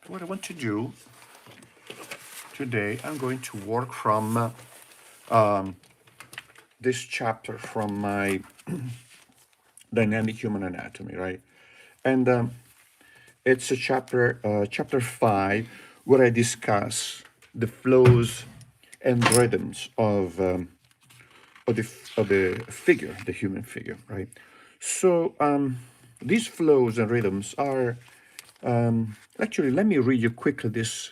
what I want to do today, I'm going to work from this chapter from my Dynamic Human Anatomy, right? And it's a chapter 5, where I discuss the flows and rhythms of the figure, the human figure, right? So these flows and rhythms are actually. Let me read you quickly this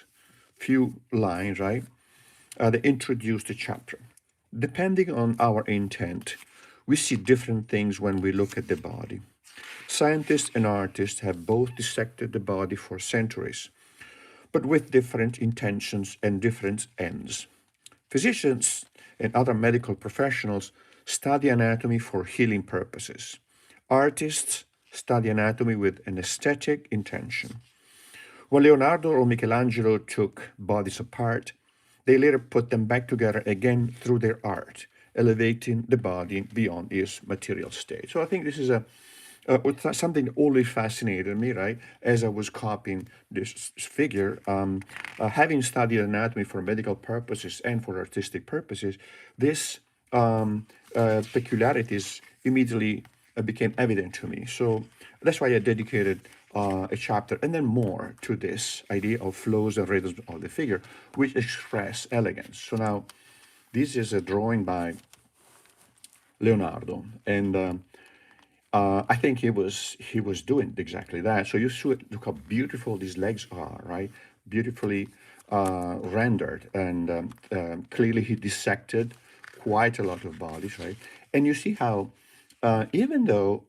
few lines, right? That introduce the chapter. Depending on our intent, we see different things when we look at the body. Scientists and artists have both dissected the body for centuries, but with different intentions and different ends. Physicians and other medical professionals study anatomy for healing purposes. Artists study anatomy with an aesthetic intention. When Leonardo or Michelangelo took bodies apart, they later put them back together again through their art, elevating the body beyond its material state. So I think this is something that always fascinated me, right? As I was copying this figure, having studied anatomy for medical purposes and for artistic purposes, this peculiarities immediately became evident to me. So that's why I dedicated a chapter and then more to this idea of flows and rhythms of the figure, which express elegance. So now, this is a drawing by Leonardo, and I think he was doing exactly that. So you see, look how beautiful these legs are, right? Beautifully rendered, and clearly he dissected quite a lot of bodies, right? And you see how, even though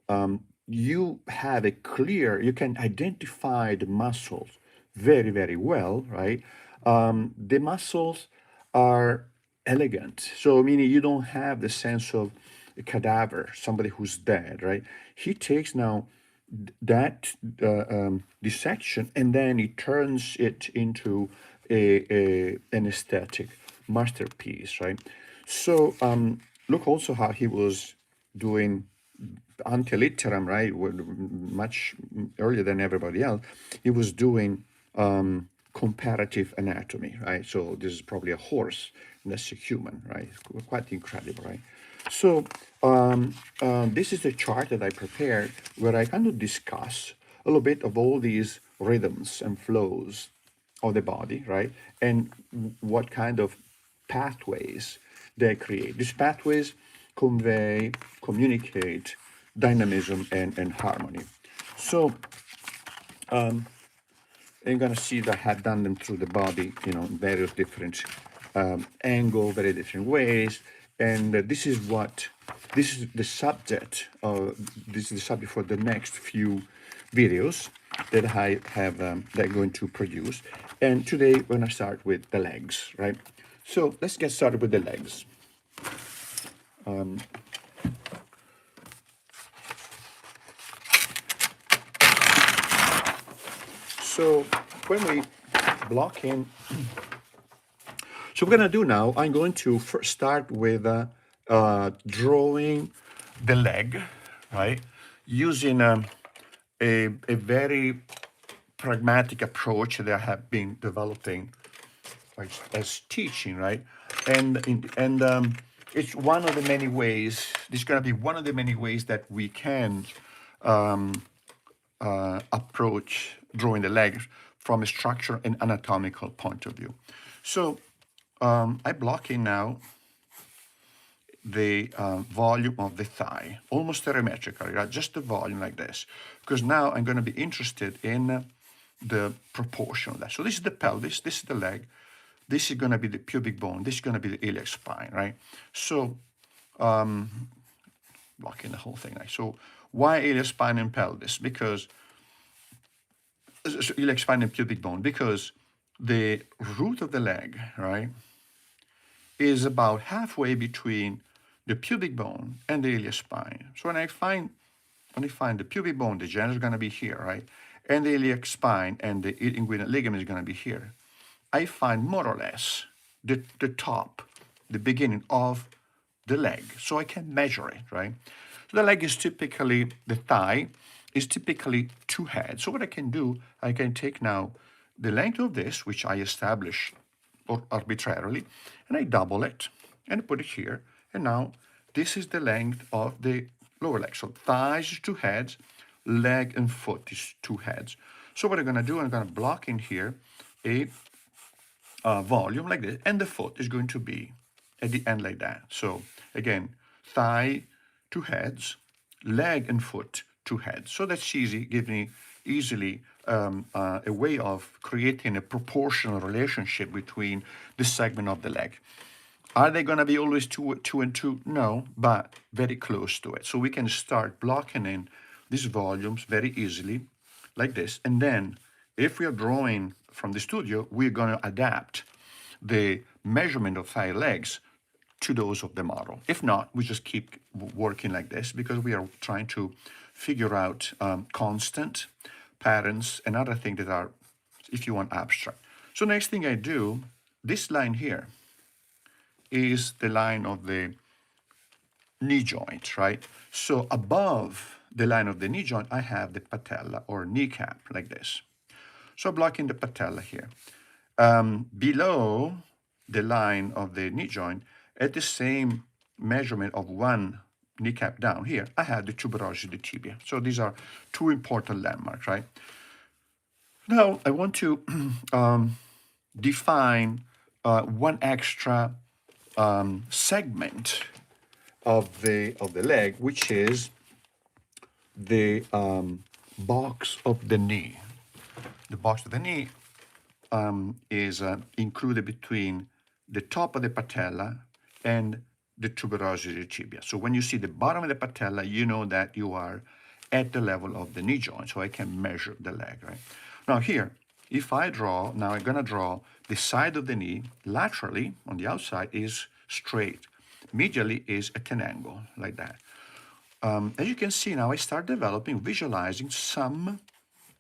you have a clear, you can identify the muscles very, very well, right? The muscles are elegant. So, meaning you don't have the sense of a cadaver, somebody who's dead, right? He takes now that dissection, and then he turns it into an aesthetic masterpiece, right? So, look also how he was doing ante litteram, right? Much earlier than everybody else. He was doing comparative anatomy, right? So this is probably a horse, and that's a human, right? Quite incredible, right? So this is the chart that I prepared, where I kind of discuss a little bit of all these rhythms and flows of the body, right? And what kind of pathways they create. These pathways convey, communicate dynamism and harmony. So you're going to see that I have done them through the body, in various different angle, very different ways. And this is the subject. This is the subject for the next few videos that I have that I'm going to produce. And today we're going to start with the legs, right? So let's get started with the legs. So when we block in, so we're going to do now, I'm going to first start with drawing the leg, right? Using a very pragmatic approach that I have been developing as teaching, right? And it's one of the many ways. This is going to be one of the many ways that we can approach drawing the legs from a structure and anatomical point of view. So I block in now the volume of the thigh, almost stereometrically, right? Just the volume like this, because now I'm going to be interested in the proportion of that. So this is the pelvis, this is the leg, this is going to be the pubic bone, this is going to be the iliac spine, right? So blocking the whole thing, right? So why iliac spine and pelvis? Because iliac spine and pubic bone, because the root of the leg, right, is about halfway between the pubic bone and the iliac spine. So when I find the pubic bone, the genital is going to be here, right? And the iliac spine and the inguinal ligament is going to be here. I find more or less the top, the beginning of the leg. So I can measure it, right? So the leg is typically, the thigh is typically two heads. So what I can do, I can take now the length of this, which I establish arbitrarily, and I double it and put it here. And now this is the length of the lower leg. So thighs is 2 heads, leg and foot is 2 heads. So what I'm going to do, I'm going to block in here a volume like this, and the foot is going to be at the end like that. So again, thigh, 2 heads, leg and foot, 2 heads. So that's easy, gives me easily a way of creating a proportional relationship between the segment of the leg. Are they going to be always two and two? No, but very close to it. So we can start blocking in these volumes very easily, like this. And then if we are drawing from the studio, we're going to adapt the measurement of thigh legs to those of the model. If not, we just keep working like this because we are trying to figure out constant patterns and other things that are, if you want, abstract. So next thing I do, this line here is the line of the knee joint, right? So above the line of the knee joint, I have the patella or kneecap like this. So blocking the patella here. Below the line of the knee joint, at the same measurement of one kneecap down here, I have the tuberosity of the tibia. So these are two important landmarks, right? Now I want to define one extra segment of the leg, which is the box of the knee. The box of the knee is included between the top of the patella and the tuberosity of the tibia. So when you see the bottom of the patella, you know that you are at the level of the knee joint, so I can measure the leg, right? Now here, if I draw, now I'm gonna draw the side of the knee laterally on the outside is straight. Medially is at an angle, like that. As you can see now, I start developing, visualizing some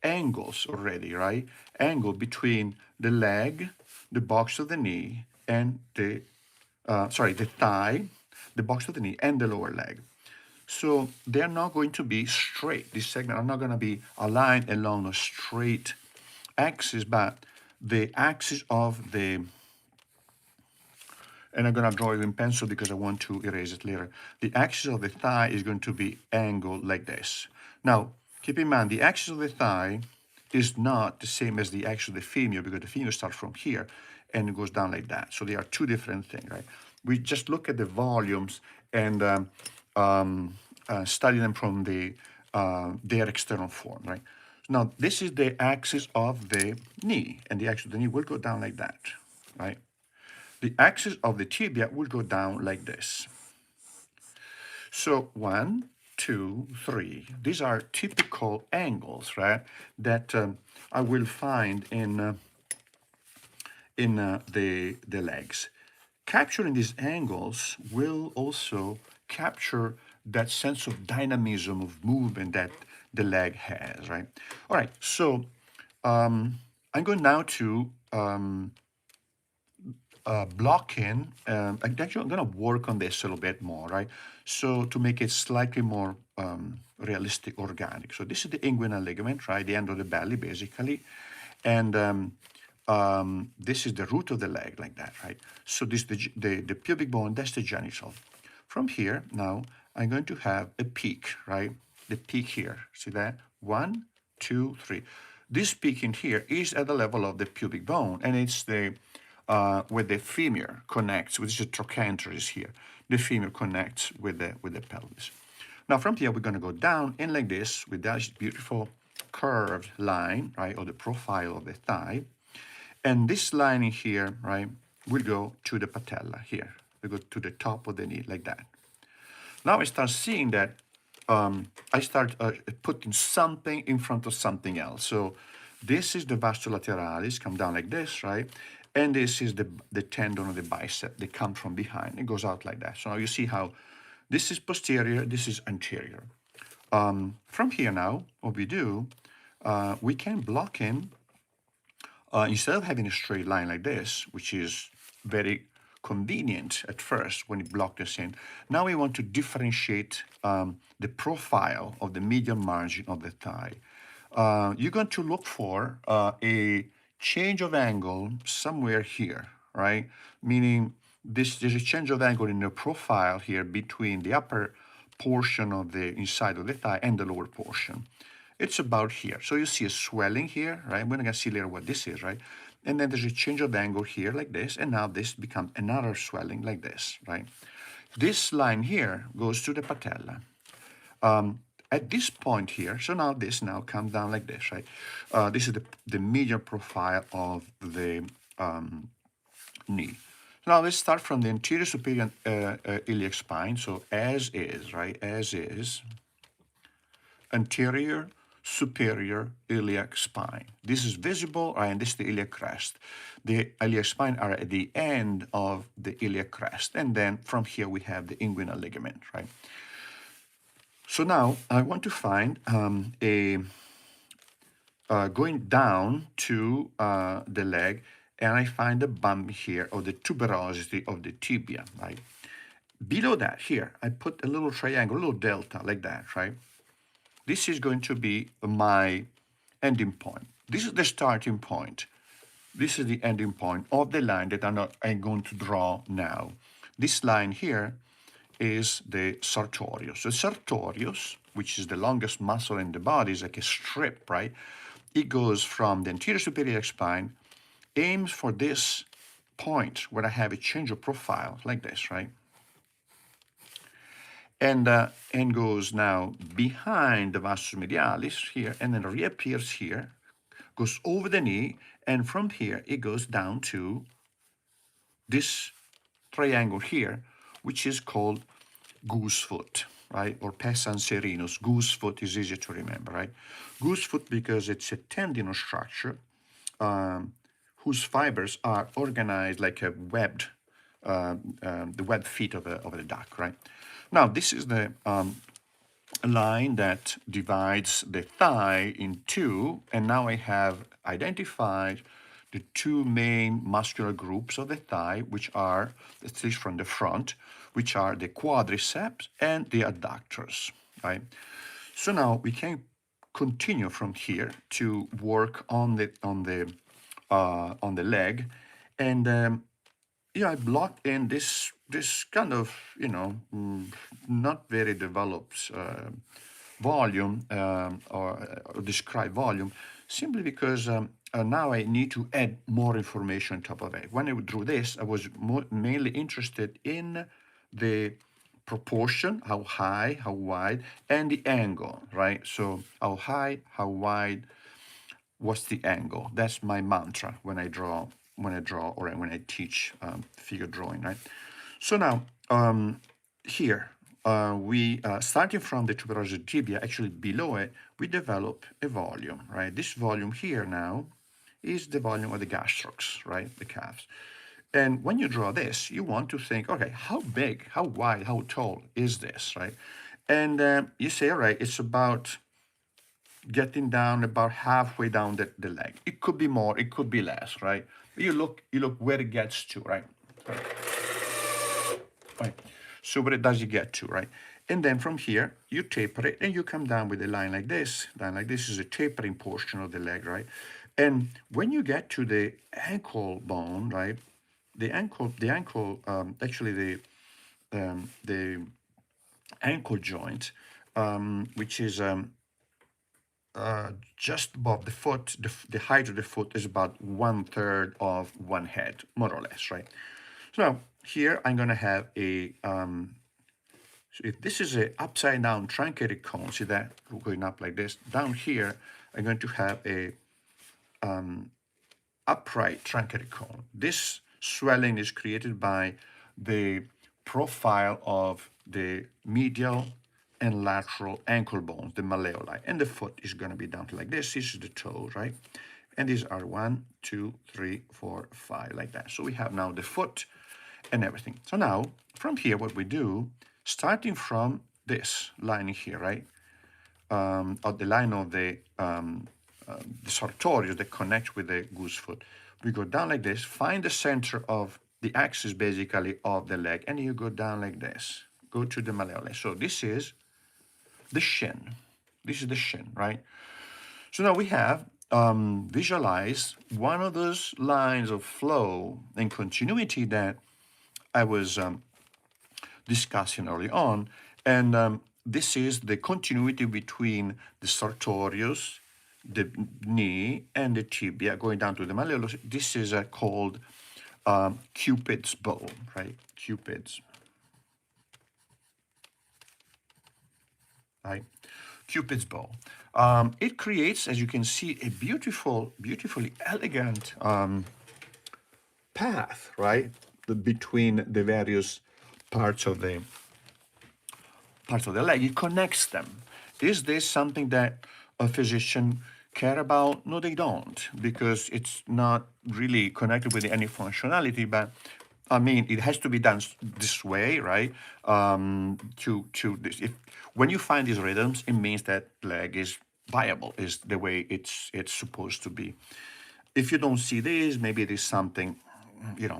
angles already, right? Angle between the leg, the box of the knee, and the thigh, the box of the knee, and the lower leg. So they're not going to be straight. These segments are not going to be aligned along a straight axis, but the axis of the, and I'm going to draw it in pencil because I want to erase it later. The axis of the thigh is going to be angled like this. Now, keep in mind, the axis of the thigh is not the same as the axis of the femur because the femur starts from here and it goes down like that. So they are two different things, right? We just look at the volumes and study them from their external form, right? Now, this is the axis of the knee, and the axis of the knee will go down like that, right? The axis of the tibia will go down like this. So 1, 2, 3. These are typical angles, right? That I will find in the legs. Capturing these angles will also capture that sense of dynamism of movement that the leg has, right? All right, so I'm going now to block in. Actually, I'm going to work on this a little bit more, right? So to make it slightly more realistic, organic. So this is the inguinal ligament, right? The end of the belly, basically. And this is the root of the leg, like that, right? So this is the pubic bone, that's the genital. From here, now, I'm going to have a peak, right? The peak here, see that? 1, 2, 3. This peak in here is at the level of the pubic bone, and it's the where the femur connects, which is the trochanter here. The femur connects with the pelvis. Now from here, we're going to go down in like this with that beautiful curved line, right, or the profile of the thigh. And this line in here, right, will go to the patella here. We go to the top of the knee like that. Now I start seeing that I start putting something in front of something else. So this is the vasta lateralis, come down like this, right? And this is the tendon of the bicep. They come from behind. It goes out like that. So now you see how this is posterior, this is anterior. From here now, what we do, we can block in, instead of having a straight line like this, which is very convenient at first when you block this in, now we want to differentiate the profile of the medial margin of the thigh. You're going to look for a change of angle somewhere here, right? Meaning there's a change of angle in the profile here between the upper portion of the inside of the thigh and the lower portion. It's about here. So you see a swelling here, right? We're gonna see later what this is, right? And then there's a change of angle here like this, and now this becomes another swelling like this, right? This line here goes to the patella. At this point here, so now this now comes down like this, right? This is the medial profile of the knee. Now let's start from the anterior superior iliac spine. So as is, right? As is, anterior superior iliac spine. This is visible, right? And this is the iliac crest. The iliac spine are at the end of the iliac crest. And then from here we have the inguinal ligament, right? So now I want to find going down to the leg, and I find a bump here of the tuberosity of the tibia, right? Below that here, I put a little triangle, a little delta like that, right? This is going to be my ending point. This is the starting point. This is the ending point of the line that I'm going to draw now. This line here is the sartorius. The sartorius, which is the longest muscle in the body, is like a strip, right? It goes from the anterior superior spine, aims for this point where I have a change of profile like this, right? And goes now behind the vastus medialis here, and then reappears here, goes over the knee, and from here it goes down to this triangle here, which is called goose foot, right? Or pes anserinus. Goose foot is easier to remember, right? Goose foot because it's a tendinous structure whose fibers are organized like a webbed, the webbed feet of a duck, right? Now, this is the line that divides the thigh in two, and now I have identified the two main muscular groups of the thigh, which are, at least from the front, which are the quadriceps and the adductors, right? So now we can continue from here to work on the leg, and I blocked in this kind of not very developed volume or described volume, simply because now I need to add more information on top of it. When I drew this, I was mainly interested in the proportion, how high, how wide, and the angle, right? So how high, how wide, what's the angle? That's my mantra when I draw or when I teach figure drawing, right? So now here we starting from the tuberosity tibia, actually below it, we develop a volume, right? This volume here now is the volume of the gastrocs, right? The calves. And when you draw this, you want to think, okay, how big, how wide, how tall is this, right? And you say, all right, it's about getting down about halfway down the leg. It could be more, it could be less, right? You look where it gets to, right? Right. So where does it get to, right? And then from here, you taper it and you come down with a line like this. Line like this is a tapering portion of the leg, right? And when you get to the ankle bone, right? The ankle, actually the ankle joint, which is just above the foot, the height of the foot is about 1/3 of one head, more or less, right? So now here I'm going to have a, so if this is a upside down truncated cone, see that going up like this, down here I'm going to have a upright truncated cone. This swelling is created by the profile of the medial and lateral ankle bones, the malleoli, and the foot is going to be down to like this. This is the toe, right? And these are 1, 2, 3, 4, 5, like that. So we have now the foot and everything. So now from here, what we do, starting from this line here, right? Of the line of the sartorius that connects with the goose foot, we go down like this, find the center of the axis basically of the leg, and you go down like this, go to the malleoli. So this is the shin. This is the shin, right? So now we have visualize one of those lines of flow and continuity that I was discussing early on. And this is the continuity between the sartorius, the knee, and the tibia going down to the malleolus. This is called Cupid's bow, right? Right? Cupid's bow. It creates, as you can see, a beautifully elegant path, right? Between the various parts of the leg. It connects them. Is this something that a physician care about? No, they don't, because it's not really connected with any functionality. But I mean, it has to be done this way, right? To this, when you find these rhythms, it means that leg is viable, is the way it's supposed to be. If you don't see this, maybe it is something,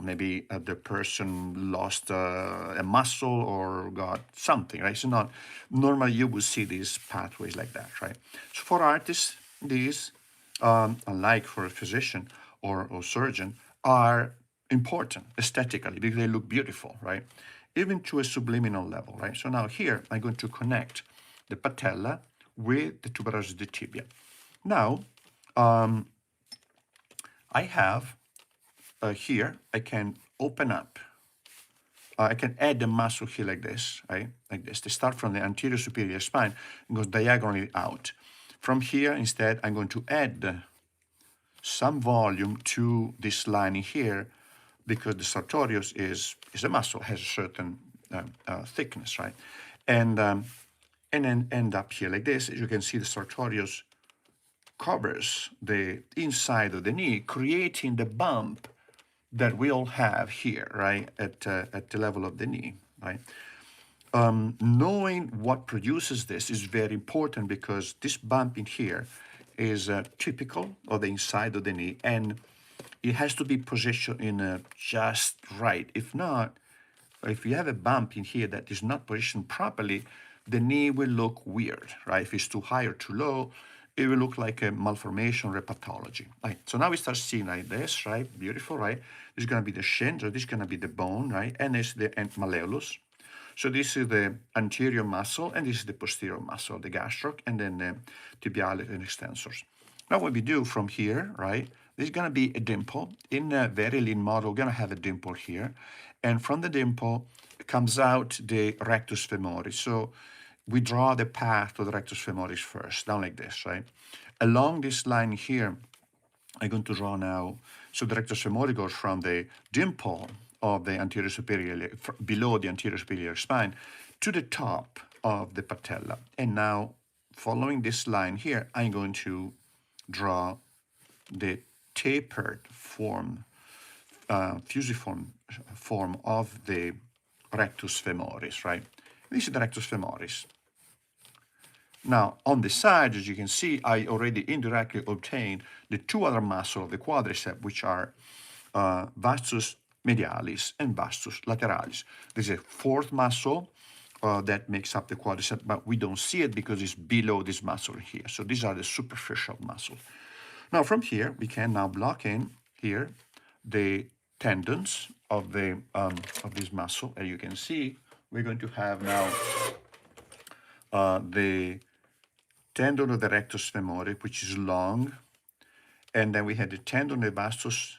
maybe the person lost a muscle or got something, right? So not normally you will see these pathways like that, right? So for artists, these, unlike for a physician or surgeon, are important aesthetically because they look beautiful, right? Even to a subliminal level, right? So now here I'm going to connect the patella with the tuberosity of the tibia. Now I have here, I can open up. I can add the muscle here like this, right? Like this. They start from the anterior superior spine and goes diagonally out. From here, instead, I'm going to add some volume to this lining here because the sartorius is a muscle, has a certain thickness, right? And then end up here like this. As you can see, the sartorius covers the inside of the knee, creating the bump that we all have here, right, at the level of the knee, right? Knowing what produces this is very important because this bump in here is typical of the inside of the knee, and it has to be positioned in just right. If not, if you have a bump in here that is not positioned properly, the knee will look weird, right? If it's too high or too low, it will look like a malformation or a pathology. Right. So now we start seeing like this, right? Beautiful, right? This is going to be the shin, so this is going to be the bone, right? And it's the malleolus. So this is the anterior muscle, and this is the posterior muscle, the gastroc, and then the tibialis and extensors. Now what we do from here, right? There's going to be a dimple. In a very lean model, we're going to have a dimple here. And from the dimple comes out the rectus femoris. So we draw the path to the rectus femoris first, down like this, right? Along this line here, I'm going to draw now, so the rectus femoris goes from the dimple of the anterior superior, below the anterior superior spine, to the top of the patella. And now, following this line here, I'm going to draw the tapered form, fusiform form of the rectus femoris, right? This is the rectus femoris. Now, on the side, as you can see, I already indirectly obtained the two other muscles of the quadricep, which are vastus medialis and vastus lateralis. There's a fourth muscle that makes up the quadricep, but we don't see it because it's below this muscle here. So these are the superficial muscles. Now, from here, we can now block in here the tendons of this muscle. As you can see, we're going to have now the tendon of the rectus femoris, which is long, and then we had the tendon of the vastus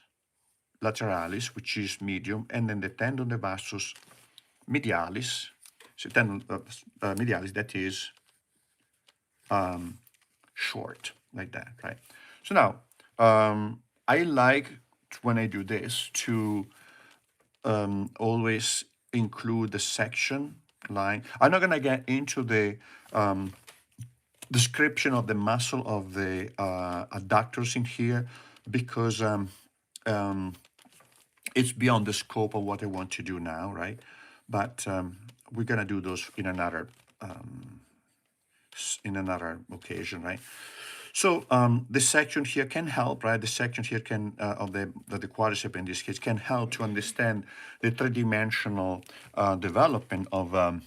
lateralis, which is medium, and then the tendon of the vastus medialis, so tendon medialis that is short, like that, right? So now, I like when I do this to always include the section line. I'm not going to get into the description of the muscle of the adductors in here because it's beyond the scope of what I want to do now, right? But we're going to do those in another occasion, right? So the section here can help, right? The section here can of the quadricep in this case can help to understand the three-dimensional development of the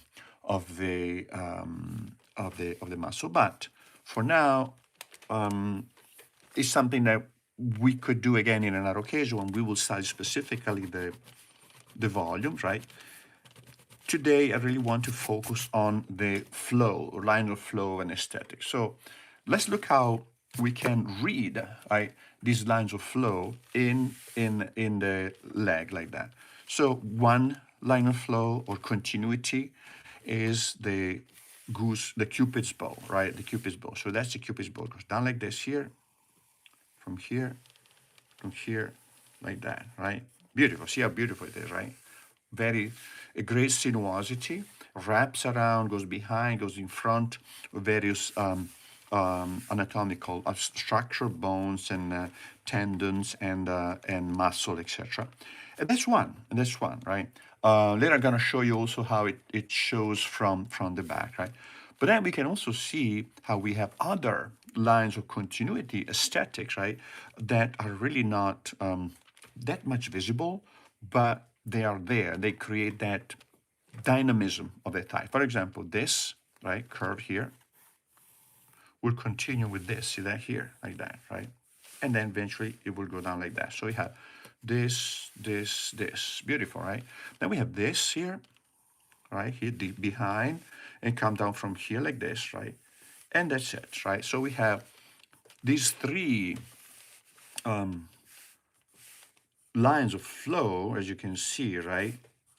muscle. But for now, is something that we could do again in another occasion when we will study specifically the volumes, right? Today, I really want to focus on the flow, line of flow and aesthetics. So let's look how we can read, right, these lines of flow in the leg like that. So one line of flow or continuity is the Cupid's bow, right? The Cupid's bow. So that's the Cupid's bow. It goes down like this here, from here, from here, like that, right? Beautiful. See how beautiful it is, right? Very, a great sinuosity, wraps around, goes behind, goes in front, various anatomical structure, bones and tendons and muscle, etc. And that's one, right? Later I'm going to show you also how it shows from the back, right? But then we can also see how we have other lines of continuity, aesthetics, right, that are really not that much visible, but they are there. They create that dynamism of the thigh. For example, this, right, curve here, will continue with this. See that here, like that, right? And then eventually it will go down like that. So we have this, this, this. Beautiful, right? Then we have this here, right, here deep behind, and come down from here like this, right? And that's it, right? So we have these three lines of flow, as you can see, right,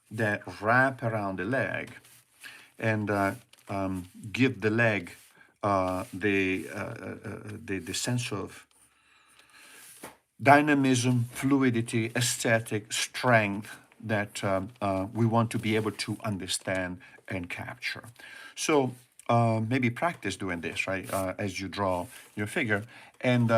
that wrap around the leg and give the leg the sense of dynamism, fluidity, aesthetic, strength that we want to be able to understand and capture. So maybe practice doing this, right, as you draw your figure. And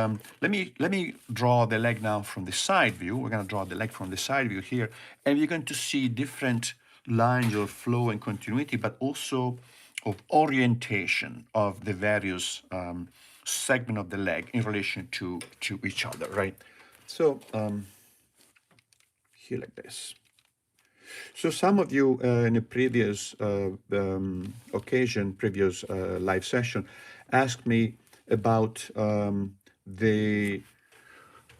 let me draw the leg now from the side view. We're going to draw the leg from the side view here, and you're going to see different lines of flow and continuity, but also of orientation of the various segment of the leg in relation to each other, right? So here like this. So some of you in a previous occasion, previous live session, asked me about the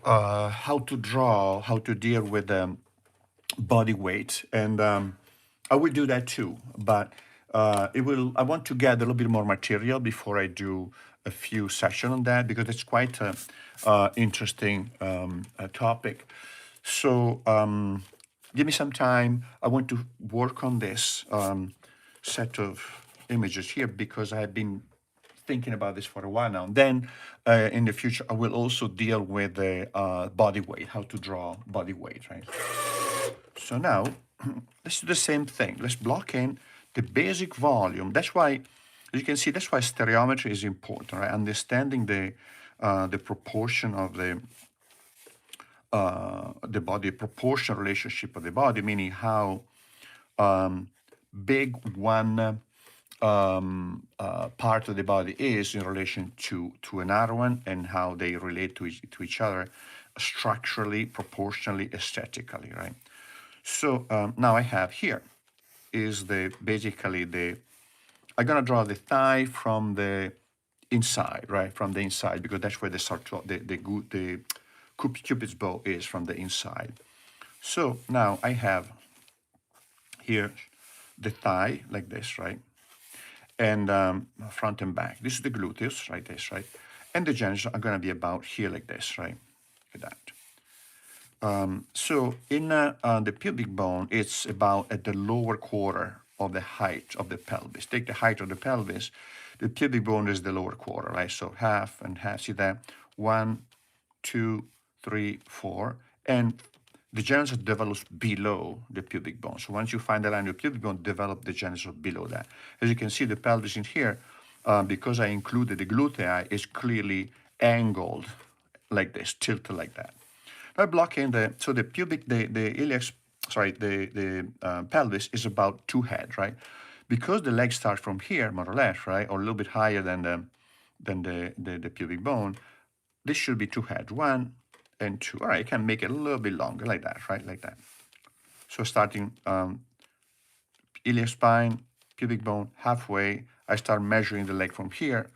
how to draw, how to deal with body weight, and I will do that too. But it will. I want to get a little bit more material before I do a few sessions on that because it's quite a interesting topic. So give me some time. I want to work on this set of images here because I have been thinking about this for a while now. Then in the future, I will also deal with the body weight, how to draw body weight, right? So now let's do the same thing. Let's block in the basic volume. That's why, as you can see, that's why stereometry is important, right? Understanding the proportion of the body, proportion relationship of the body, meaning how big one part of the body is in relation to another one and how they relate to each other structurally, proportionally, aesthetically, right? So now I have here is basically I'm gonna draw the thigh from the inside, right? From the inside, because that's where the Cupid's bow is, from the inside. So now I have here the thigh like this, right? And front and back. This is the gluteus, right? This, right? And the genitals are gonna be about here like this, right? Look at that. So in the pubic bone, it's about at the lower quarter of the height of the pelvis. Take the height of the pelvis. The pubic bone is the lower quarter, right? So half and half. See that? 1, 2, 3, 4. And the genitals develops below the pubic bone. So once you find the line of pubic bone, develop the genitals below that. As you can see, the pelvis in here, because I included the glutei, is clearly angled like this, tilted like that. By blocking the pubic, the iliac, sorry, the pelvis is about 2 head, right? Because the leg starts from here, more or less, right, or a little bit higher than the pubic bone, this should be 2 head, 1 and 2. All right, I can make it a little bit longer like that, right, like that. So starting iliac spine, pubic bone, halfway, I start measuring the leg from here.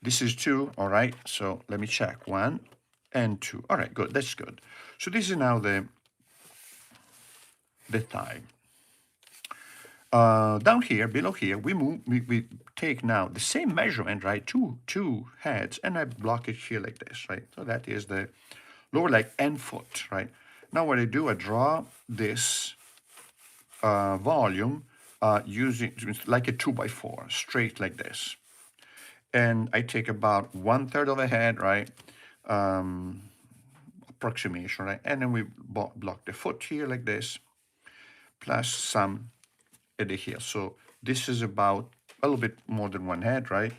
This is 2, all right? So let me check. 1 and 2. All right, good. That's good. So this is now the thigh. Down here, below here, we take now the same measurement, right? Two heads, and I block it here like this, right? So that is the lower leg and foot, right? Now what I do, I draw this volume using like a 2x4, straight like this. And I take about 1/3 of a head, right? Approximation, right? And then we block the foot here like this, plus some at the heel. So this is about a little bit more than 1 head, right?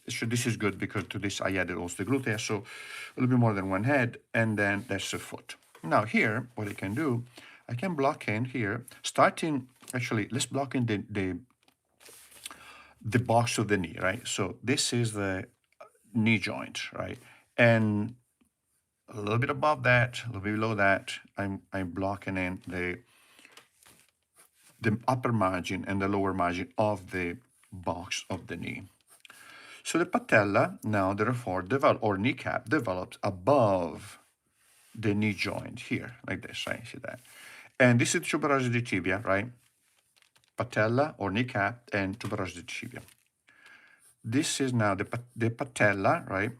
So this is good because to this I added also the glute, so a little bit more than 1 head, and then that's the foot. Now here, what I can do, I can block in here, starting, actually, let's block in the box of the knee, right? So this is the knee joint, right? And a little bit above that, a little bit below that, I'm blocking in the upper margin and the lower margin of the box of the knee. So the patella now, therefore, or kneecap develops above the knee joint here, like this, right? See that? And this is tuberosity of the tibia, right? Patella or kneecap and tuberosity of the tibia. This is now the patella, right?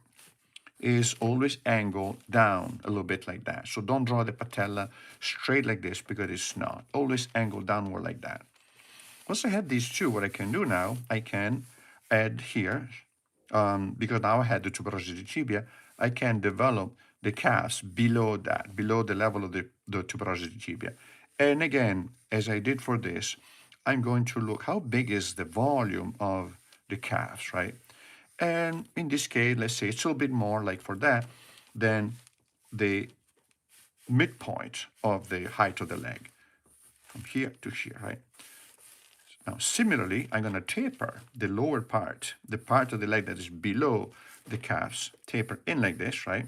Is always angled down a little bit like that. So don't draw the patella straight like this because it's not. Always angled downward like that. Once I have these two, what I can do now, I can add here, because now I had the tuberosity tibia, I can develop the calves below that, below the level of the tuberosity tibia. And again, as I did for this, I'm going to look how big is the volume of the calves, right? And in this case, let's say it's a little bit more like for that than the midpoint of the height of the leg, from here to here, right? Now, similarly, I'm going to taper the lower part, the part of the leg that is below the calves, taper in like this, right?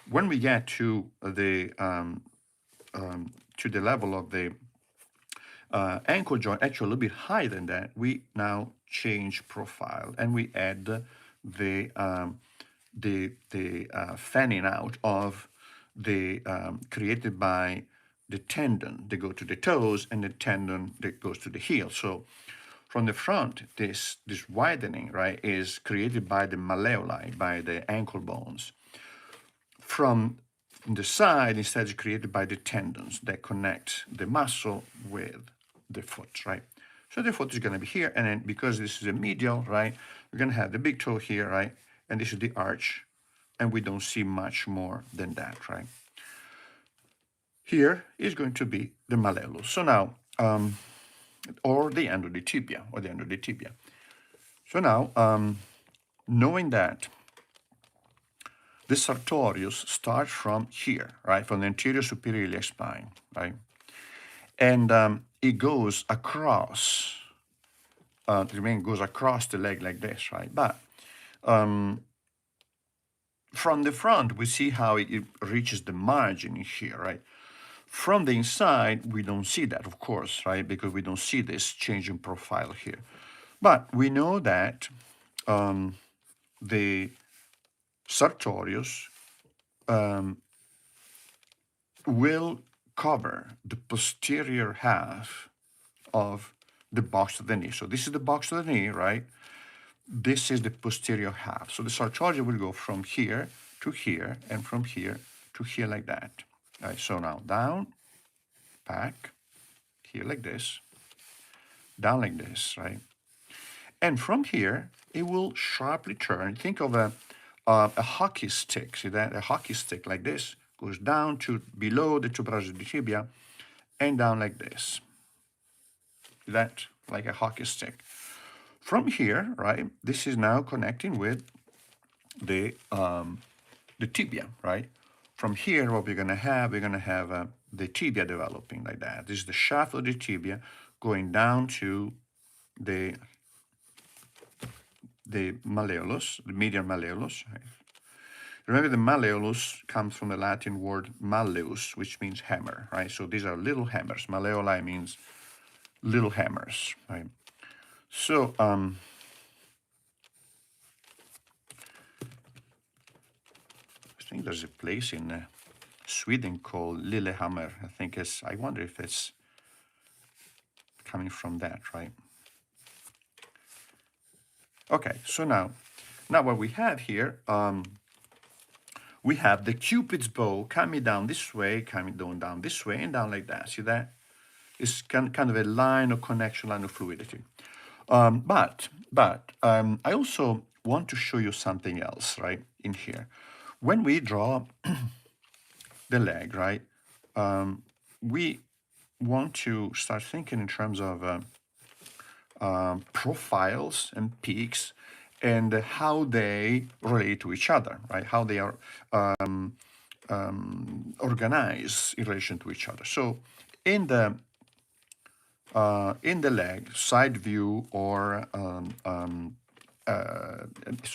When we get to the level of the ankle joint, actually a little bit higher than that, we now change profile and we add the fanning out of the created by the tendon that go to the toes and the tendon that goes to the heel. So from the front, this widening, right, is created by the malleoli, by the ankle bones. From the side, instead, is created by the tendons that connect the muscle with the foot, right? So the foot is going to be here, and then because this is a medial, right, we're going to have the big toe here, right, and this is the arch, and we don't see much more than that, right? Here is going to be the malleolus. So now, or the end of the tibia, So now, knowing that the sartorius starts from here, right, from the anterior superior iliac spine, right, and it goes across, goes across the leg like this, right, but from the front, we see how it reaches the margin here, right? From the inside, we don't see that, of course, right? Because we don't see this change in profile here. But we know that the sartorius will cover the posterior half of the box of the knee. So this is the box of the knee, right? This is the posterior half. So the sartorius will go from here to here and from here to here like that. All right, so now down, back, here like this, down like this, right? And from here, it will sharply turn. Think of a hockey stick. See that? A hockey stick like this goes down to below the tuberosity of the tibia and down like this. See that? Like a hockey stick. From here, right, this is now connecting with the tibia, right? From here, what we're going to have, the tibia developing like that. This is the shaft of the tibia going down to the malleolus, the medial malleolus. Right? Remember, the malleolus comes from the Latin word malleus, which means hammer, right? So these are little hammers. Malleoli means little hammers, right? So think there's a place in Sweden called Lillehammer. I wonder if it's coming from that, right? Okay, so now what we have here, we have the Cupid's bow coming down this way, coming down this way, and down like that. See that? It's kind of a line of connection, line of fluidity. But I also want to show you something else, right, in here. When we draw the leg, right, we want to start thinking in terms of profiles and peaks and how they relate to each other, right, how they are organized in relation to each other. So in the leg, side view or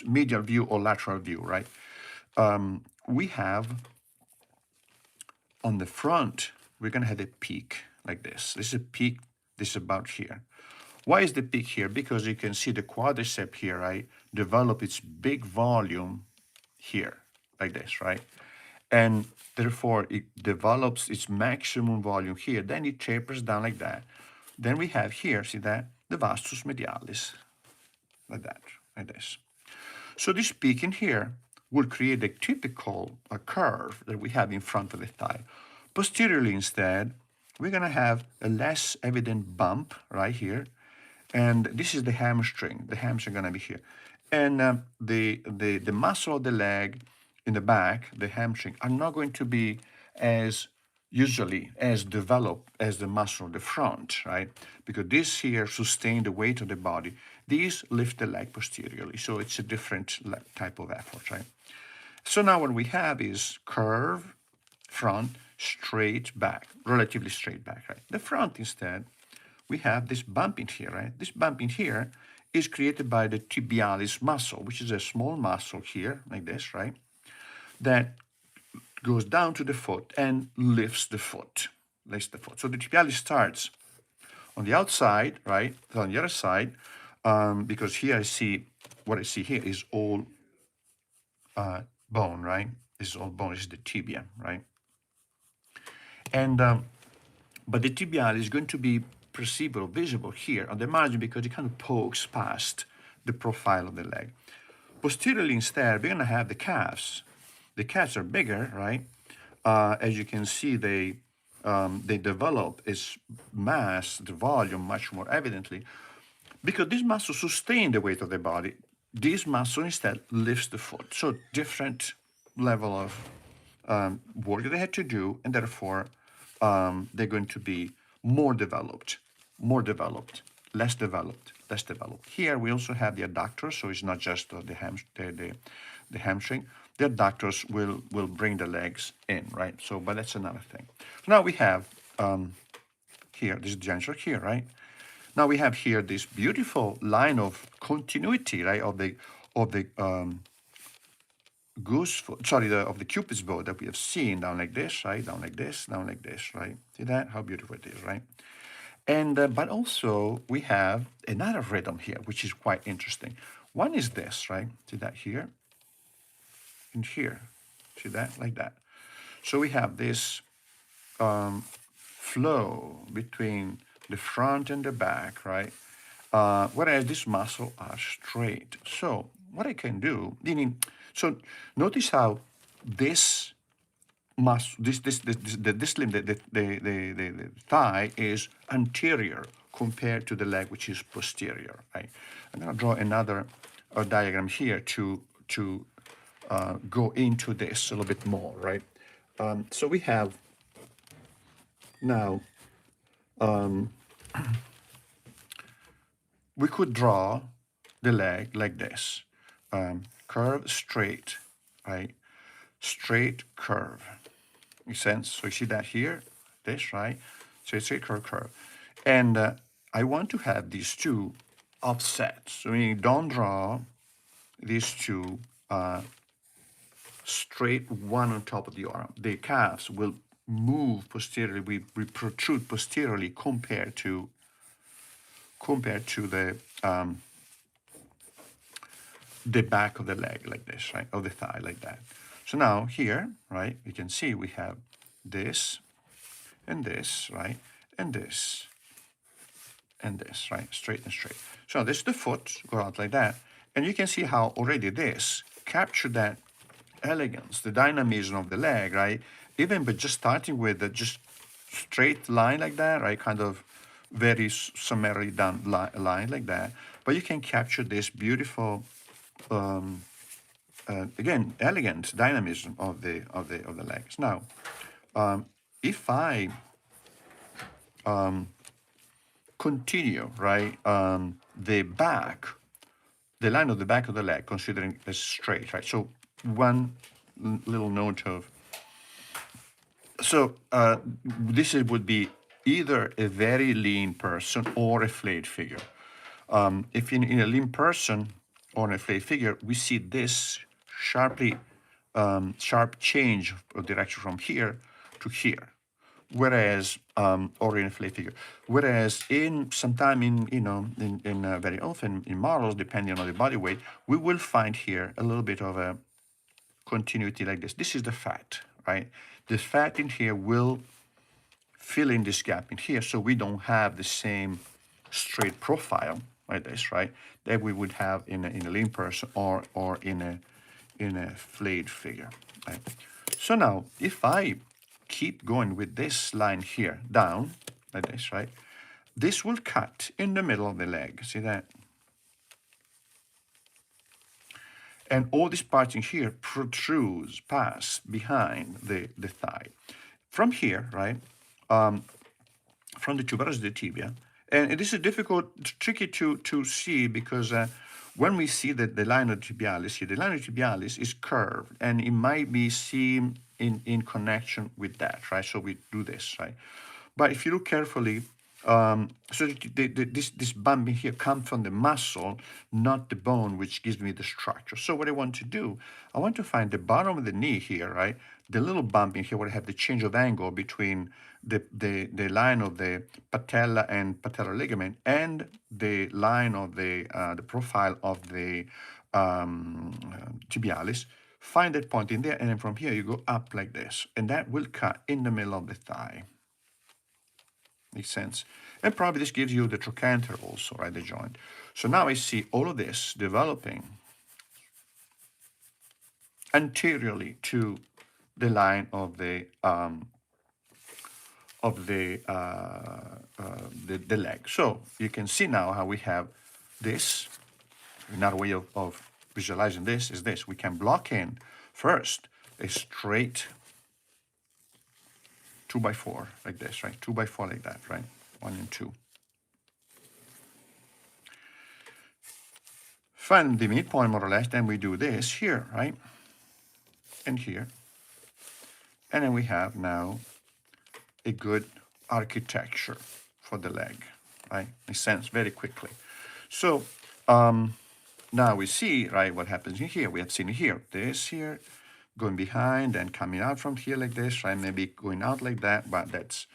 medial view or lateral view, right? We have on the front, we're going to have a peak like this. This is a peak, this is about here. Why is the peak here? Because you can see the quadricep here, right, develop its big volume here, like this, right? And therefore, it develops its maximum volume here. Then it tapers down like that. Then we have here, see that? The vastus medialis, like that, like this. So this peak in here will create a typical curve that we have in front of the thigh. Posteriorly instead, we're going to have a less evident bump right here. And this is the hamstring. The hamstring going to be here. And the muscle of the leg in the back, the hamstring, are not going to be as usually as developed as the muscle of the front, right? Because this here sustain the weight of the body. These lift the leg posteriorly. So it's a different type of effort, right? So now what we have is curve, front, straight back, relatively straight back, right? The front instead, we have this bump in here, right? This bump in here is created by the tibialis muscle, which is a small muscle here, like this, right? That goes down to the foot and lifts the foot, So the tibialis starts on the outside, right? On the other side, because here what I see here is all bone, right? This is all bone, this is the tibia, right? And, but the tibialis is going to be perceivable, visible here on the margin because it kind of pokes past the profile of the leg. Posteriorly instead, we're going to have the calves. The calves are bigger, right? As you can see, they develop its mass, the volume much more evidently. Because this muscle sustains the weight of the body, this muscle instead lifts the foot. So different level of work they had to do, and therefore they're going to be more developed, less developed. Here we also have the adductors, so it's not just the hamstring. The adductors will bring the legs in, right? So, but that's another thing. So now we have here, this is the juncture here, right? Now we have here this beautiful line of continuity, right, of the of the Cupid's bow that we have seen down like this, right, down like this, right. See that? How beautiful it is, right? And but also we have another rhythm here, which is quite interesting. One is this, right? See that here, and here. See that, like that. So we have this flow between the front and the back, right? Whereas this muscle are straight. So what I can do, meaning, so notice how this muscle, this limb, the thigh is anterior compared to the leg, which is posterior, right? I'm going to draw another diagram here to go into this a little bit more, right? So we have now, we could draw the leg like this. Curve, straight, right? Straight, curve. Makes sense? So you see that here, this, right? So it's straight, curve. And I want to have these two offset. So meaning don't draw these two straight one on top of the arm. The calves will move posteriorly, we protrude posteriorly compared to the back of the leg like this, right? Of the thigh like that. So now here, right, you can see we have this and this, right, and this and this, right, straight and straight. So this is the foot, go out like that, and you can see how already this captured that elegance, the dynamism of the leg, right? Even by just starting with the just straight line like that, right, kind of very summarily done line like that, but you can capture this beautiful, again, elegant dynamism of the legs. Now, if I continue, right, the line of the back of the leg, considering as straight, right? So one little note of, so this would be either a very lean person or a flayed figure. If in a lean person or in a flayed figure, we see this sharp change of direction from here to here. Whereas, or in a flayed figure, whereas very often in models, depending on the body weight, we will find here a little bit of a continuity like this. This is the fat, right? The fat in here will fill in this gap in here, so we don't have the same straight profile like this, right? That we would have in a lean person or in a flayed figure, right? So now, if I keep going with this line here down like this, right? This will cut in the middle of the leg. See that? And all this part in here protrudes past behind the thigh. From here, right, from the tuberous to the tibia, and this is difficult, tricky to see because when we see that the line of tibialis here, the line of tibialis is curved, and it might be seen in connection with that, right? So we do this, right? But if you look carefully, so this bump in here comes from the muscle, not the bone, which gives me the structure. So what I want to do, I want to find the bottom of the knee here, right? The little bump in here where I have the change of angle between the line of the patella and patellar ligament and the line of the profile of the tibialis. Find that point in there, and then from here you go up like this, and that will cut in the middle of the thigh. Makes sense? And probably this gives you the trochanter also, right, the joint. So now I see all of this developing anteriorly to the line of the leg. So you can see now how we have this. Another way of visualizing this is this. We can block in first a straight 2x4 like this, right? 2x4 like that, right? 1 and 2. Find the midpoint more or less, then we do this here, right? And here. And then we have now a good architecture for the leg, right? Makes sense very quickly. So now we see, right, what happens in here. We have seen here, this here, going behind and coming out from here like this, right? Maybe going out like that, but that's,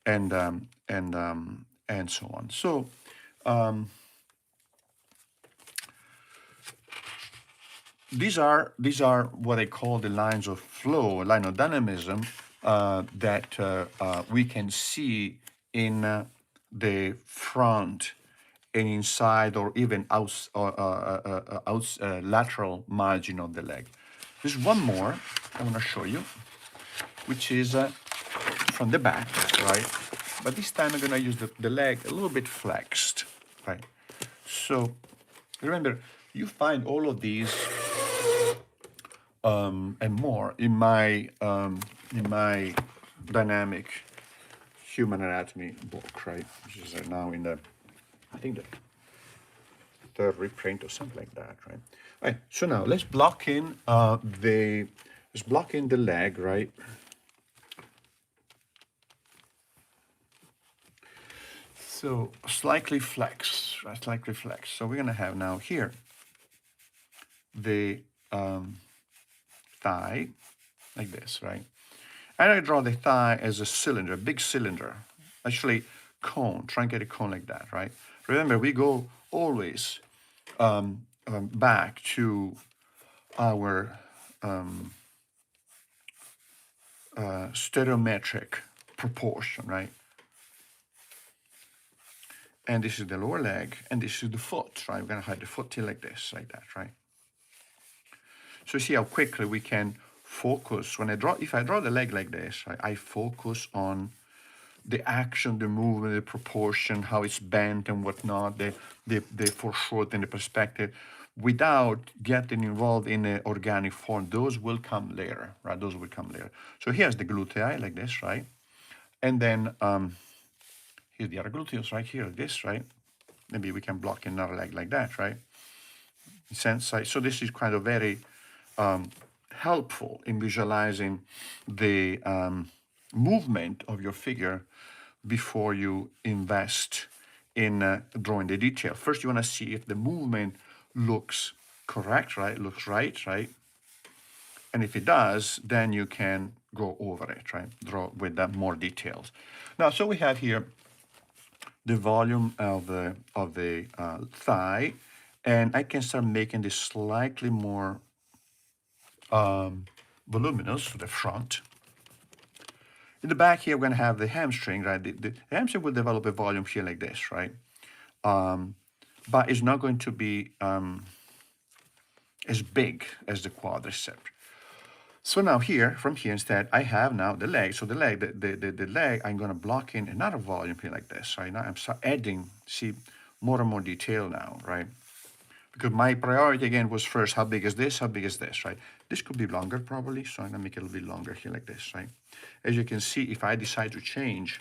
and so on. So these are what I call the lines of flow, line of dynamism that we can see in the front and inside or even lateral margin of the leg. There's one more I want to show you, which is from the back, right? But this time I'm going to use the leg a little bit flexed, right? So remember, you find all of these and more in my dynamic human anatomy book, right? Which is now in the, I think the third reprint or something like that, right? All right. So now let's block in the leg, right? So slightly flex, right? Slightly flex. So we're gonna have now here the thigh like this, right? And I draw the thigh as a cylinder, a big cylinder, actually cone, try and get a cone like that, right? Remember, we go always back to our stereometric proportion, right? And this is the lower leg, and this is the foot, right? We're gonna hide the foot till like this, like that, right? So you see how quickly we can focus. When I draw, if I draw the leg like this, right, I focus on the action, the movement, the proportion, how it's bent and whatnot, the foreshortening, the perspective, without getting involved in an organic form. Those will come later, right? Those will come later. So here's the glutei like this, right? And then here's the other gluteus right here, this, right? Maybe we can block another leg like that, right? In sense, right? So this is kind of very helpful in visualizing the movement of your figure before you invest in drawing the detail. First, you want to see if the movement looks correct, right? Looks right, right? And if it does, then you can go over it, right? Draw with more details. Now, so we have here the volume of the thigh, and I can start making this slightly more voluminous for the front. In the back here, we're going to have the hamstring, right? The hamstring will develop a volume here like this, right? But it's not going to be as big as the quadricep. So now here, from here instead, I have now the leg. So the leg, the leg, I'm going to block in another volume here like this, right? Now I'm adding, see, more and more detail now, right? Because my priority again was first, how big is this? How big is this, right? This could be longer probably, so I'm gonna make it a little bit longer here like this, right? As you can see, if I decide to change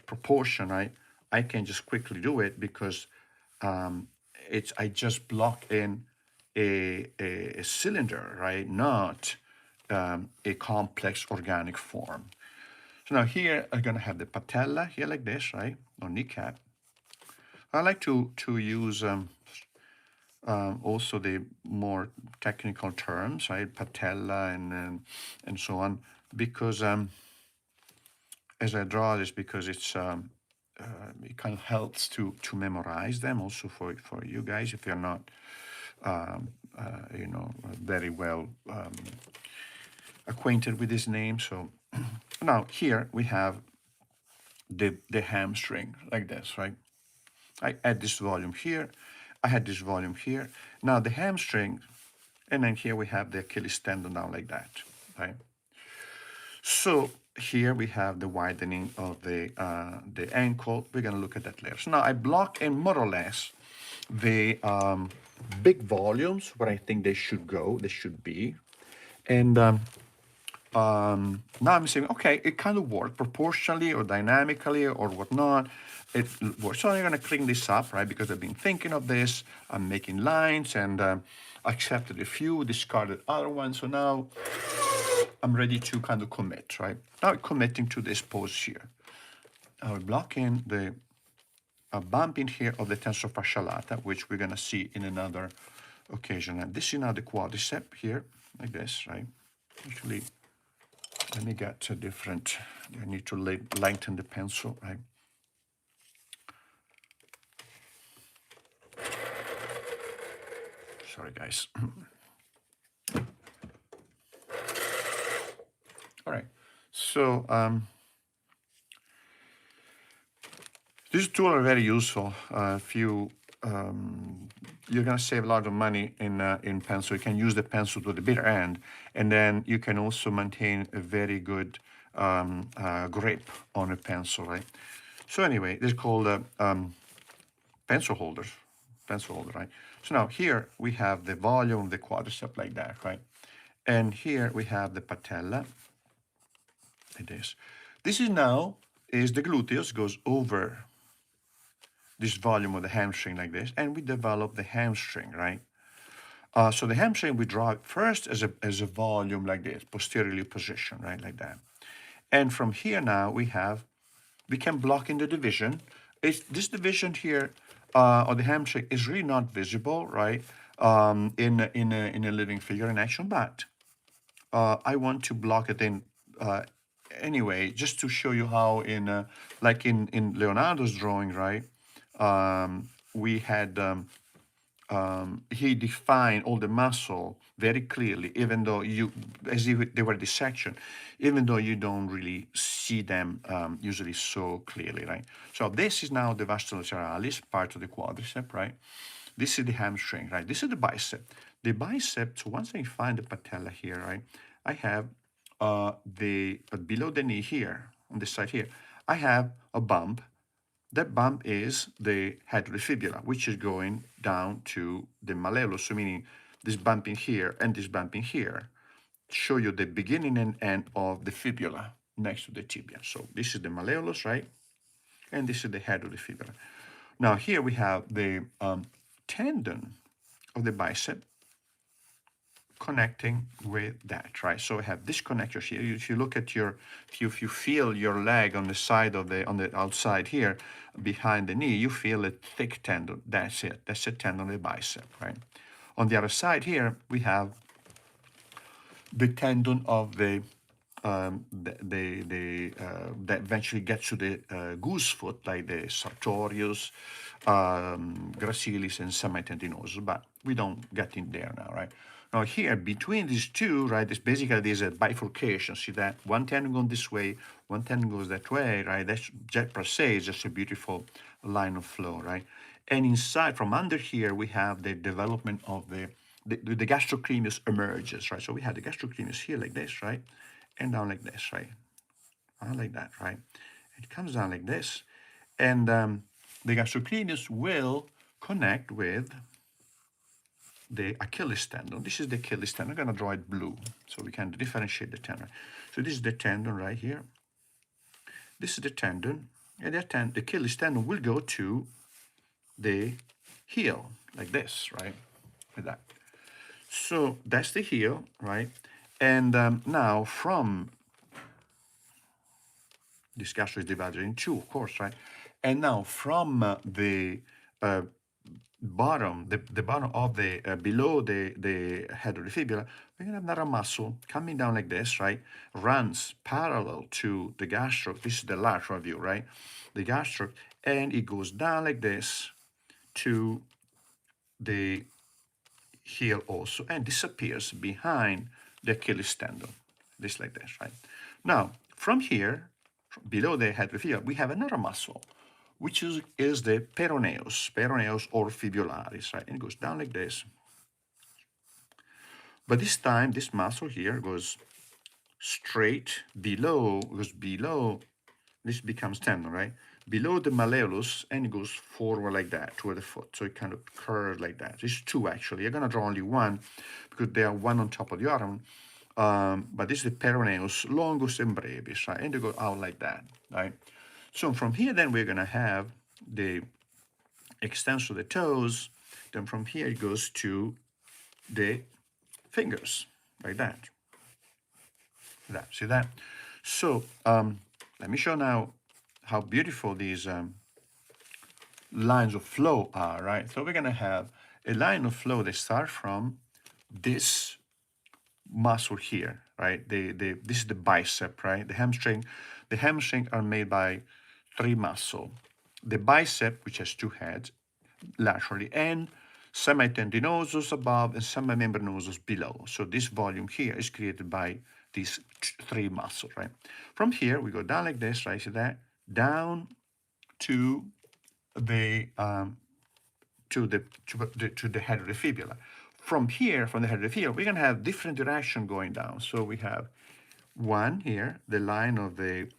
proportion, right, I can just quickly do it because I just block in a cylinder, right? Not a complex organic form. So now here I'm gonna have the patella here like this, right? Or kneecap. I like to use also the more technical terms, right? Patella and so on, because as I draw this, because it's it kind of helps to memorize them also for you guys if you're not you know, very well acquainted with this name. So now here we have the hamstring like this, right? I add this volume here. I had this volume here. Now the hamstring, and then here we have the Achilles tendon down like that, right? So here we have the widening of the ankle. We're gonna look at that later. So now I block in more or less the big volumes where I think they should go, they should be. And now I'm saying, okay, it kind of worked proportionally or dynamically or whatnot. It works. So I'm going to clean this up, right? Because I've been thinking of this. I'm making lines and accepted a few, discarded other ones. So now I'm ready to kind of commit, right? Now I'm committing to this pose here. I will block in the bump in here of the tensor fascia lata, which we're going to see in another occasion. And this is now the quadricep here, like this, right? Actually, let me get a different, I need to lengthen the pencil, right? Sorry, guys. All right, so these tools are very useful. If you, you're gonna save a lot of money in pencil. You can use the pencil to the bitter end, and then you can also maintain a very good grip on a pencil, right? So anyway, this is called pencil holders, right? So now here we have the volume of the quadricep like that, right? And here we have the patella, like this. This is now, is the gluteus goes over this volume of the hamstring like this, and we develop the hamstring, right? So the hamstring we draw first as a volume like this, posteriorly positioned, right, like that. And from here now we can block in the division. This division here of the hamstring is really not visible, right, in a living figure in action, but I want to block it in anyway, just to show you how like in Leonardo's drawing, right, we had he defined all the muscle very clearly, even though you, as if they were dissection, even though you don't really see them usually so clearly, right? So this is now the vastus lateralis, part of the quadricep, right? This is the hamstring, right? This is the bicep. The bicep, so once I find the patella here, right, I have the below the knee here, on this side here, I have a bump. That bump is the head of the fibula, which is going down to the malleolus, so meaning this bump in here and this bump in here show you the beginning and end of the fibula next to the tibia. So this is the malleolus, right? And this is the head of the fibula. Now here we have the tendon of the bicep connecting with that, right? So we have this connector here. If you look at your, if you feel your leg on the side of the, on the outside here, behind the knee, you feel a thick tendon. That's it. That's a tendon of the bicep, right? On the other side here, we have the tendon of the that eventually gets to the goose foot, like the sartorius, gracilis, and semitendinosus, but we don't get in there now, right? Now here, between these two, right, this basically there's a bifurcation. See that? One tendon goes this way, one tendon goes that way, right? That's just per se is just a beautiful line of flow, right? And inside, from under here, we have the development of the gastrocnemius emerges, right? So we have the gastrocnemius here like this, right? And down like this, right? Like that, right? It comes down like this. And the gastrocnemius will connect with the Achilles tendon. This is the Achilles tendon. I'm going to draw it blue so we can differentiate the tendon. So this is the tendon right here. This is the tendon. And the Achilles tendon will go to the heel, like this, right? Like that. So that's the heel, right? And now from this gastro is divided in two, of course, right? And now from the bottom, the bottom of the, below the head of the fibula, we're gonna have another muscle coming down like this, right? Runs parallel to the gastroc. This is the lateral view, right? The gastroc, and it goes down like this to the heel also, and disappears behind the Achilles tendon, this like this, right? Now, from here, below the head of the fibula, we have another muscle, which is the peroneus or fibularis, right? And it goes down like this. But this time, this muscle here goes straight below, this becomes tendon, right? Below the malleolus, and it goes forward like that toward the foot. So it kind of curves like that. There's two actually. I'm gonna draw only one because they are one on top of the other one. But this is the peroneus longus and brevis, right? And they go out like that, right? So from here, then we're gonna have the extension of the toes. Then from here it goes to the fingers, like that. See that? So let me show now how beautiful these lines of flow are, right? So we're gonna have a line of flow that starts from this muscle here, right? This is the bicep, right? The hamstring are made by three muscles. The bicep, which has two heads, laterally, and semitendinosus above and semimembranosus below. So this volume here is created by these three muscles, right? From here, we go down like this, right? See that? Down to the to the head of the fibula. From here, from the head of the fibula, we're gonna have different direction going down. So we have one here, the line of the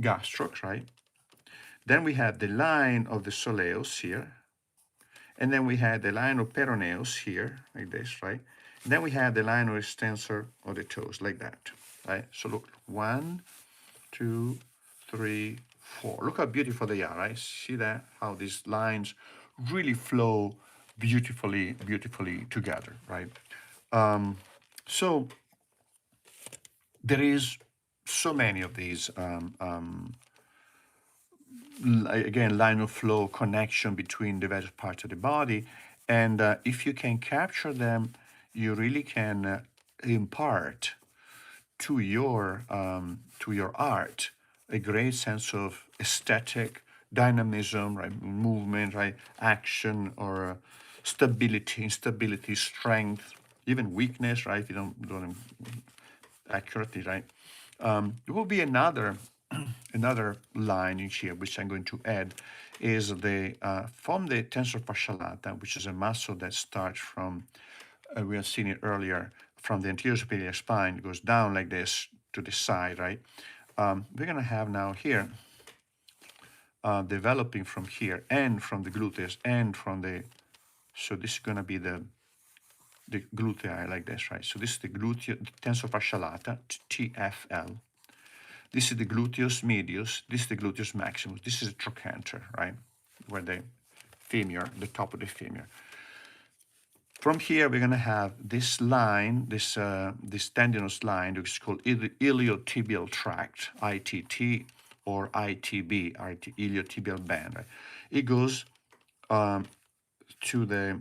gastroc, right? Then we have the line of the soleus here. And then we had the line of peroneus here, like this, right? And then we have the line of extensor of the toes, like that, right? So look, 1, 2, 3, 4. Look how beautiful they are, right? See that? How these lines really flow beautifully together, right? So there is so many of these again, line of flow connection between the various parts of the body. And if you can capture them, you really can impart to your art a great sense of aesthetic dynamism, right? Movement, right? Action, or stability, instability, strength, even weakness, right? If you don't do them accurately, right? There will be another line in here which I'm going to add is the from the tensor fascia lata, which is a muscle that starts from we have seen it earlier from the anterior superior spine, it goes down like this to the side, right? We're gonna have now here developing from here and from the gluteus and from the, so this is gonna be the glutei like this, right? So this is the gluteus tensor fascia lata, TFL. This is the gluteus medius. This is the gluteus maximus. This is the trochanter, right? Where the femur, the top of the femur. From here, we're going to have this line, this tendinous line, which is called iliotibial tract, ITT, or ITB, iliotibial band. Right? It goes to the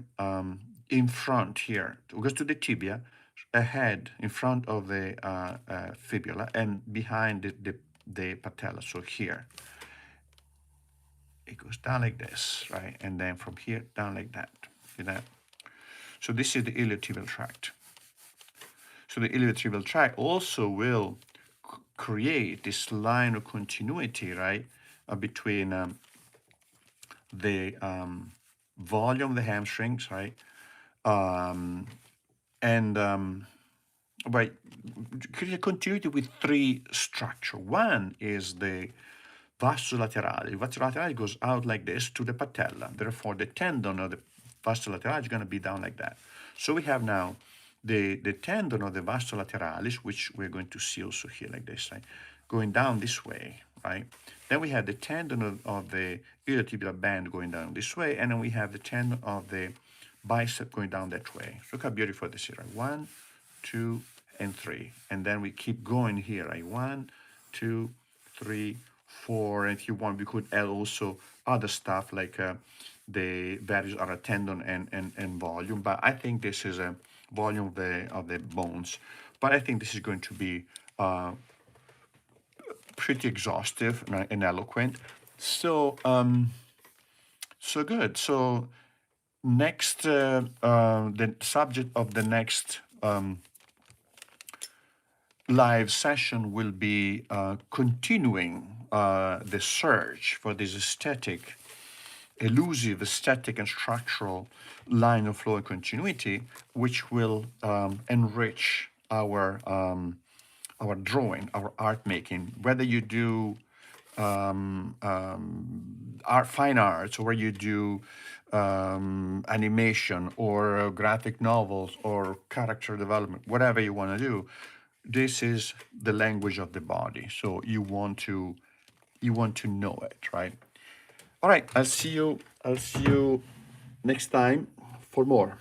in front here. It goes to the tibia, ahead, in front of the fibula, and behind the patella. So here, it goes down like this, right? And then from here down like that. See that? So this is the iliotibial tract. So the iliotibial tract also will create this line of continuity, right, between the volume of the hamstrings, right, and right, create a continuity with three structures. One is the vastus lateralis. Vastus lateralis goes out like this to the patella. Therefore, the tendon of the vastus lateralis is going to be down like that. So we have now the tendon of the vastus lateralis, which we're going to see also here like this, right? Going down this way, right? Then we have the tendon of the iliotibial band going down this way, and then we have the tendon of the bicep going down that way. Look how beautiful this is, right? 1, 2, and 3. And then we keep going here, right? 1, 2, 3, 4. And if you want, we could add also other stuff like the various other tendon and volume. But I think this is a volume of the bones. But I think this is going to be pretty exhaustive and eloquent. So, so good. So next, the subject of the next live session will be continuing the search for this aesthetic, elusive aesthetic and structural line of flow and continuity, which will enrich our drawing, our art making, whether you do fine arts, or you do animation or graphic novels or character development, whatever you want to do. This is the language of the body. So you want to know it, right? All right, I'll see you next time for more.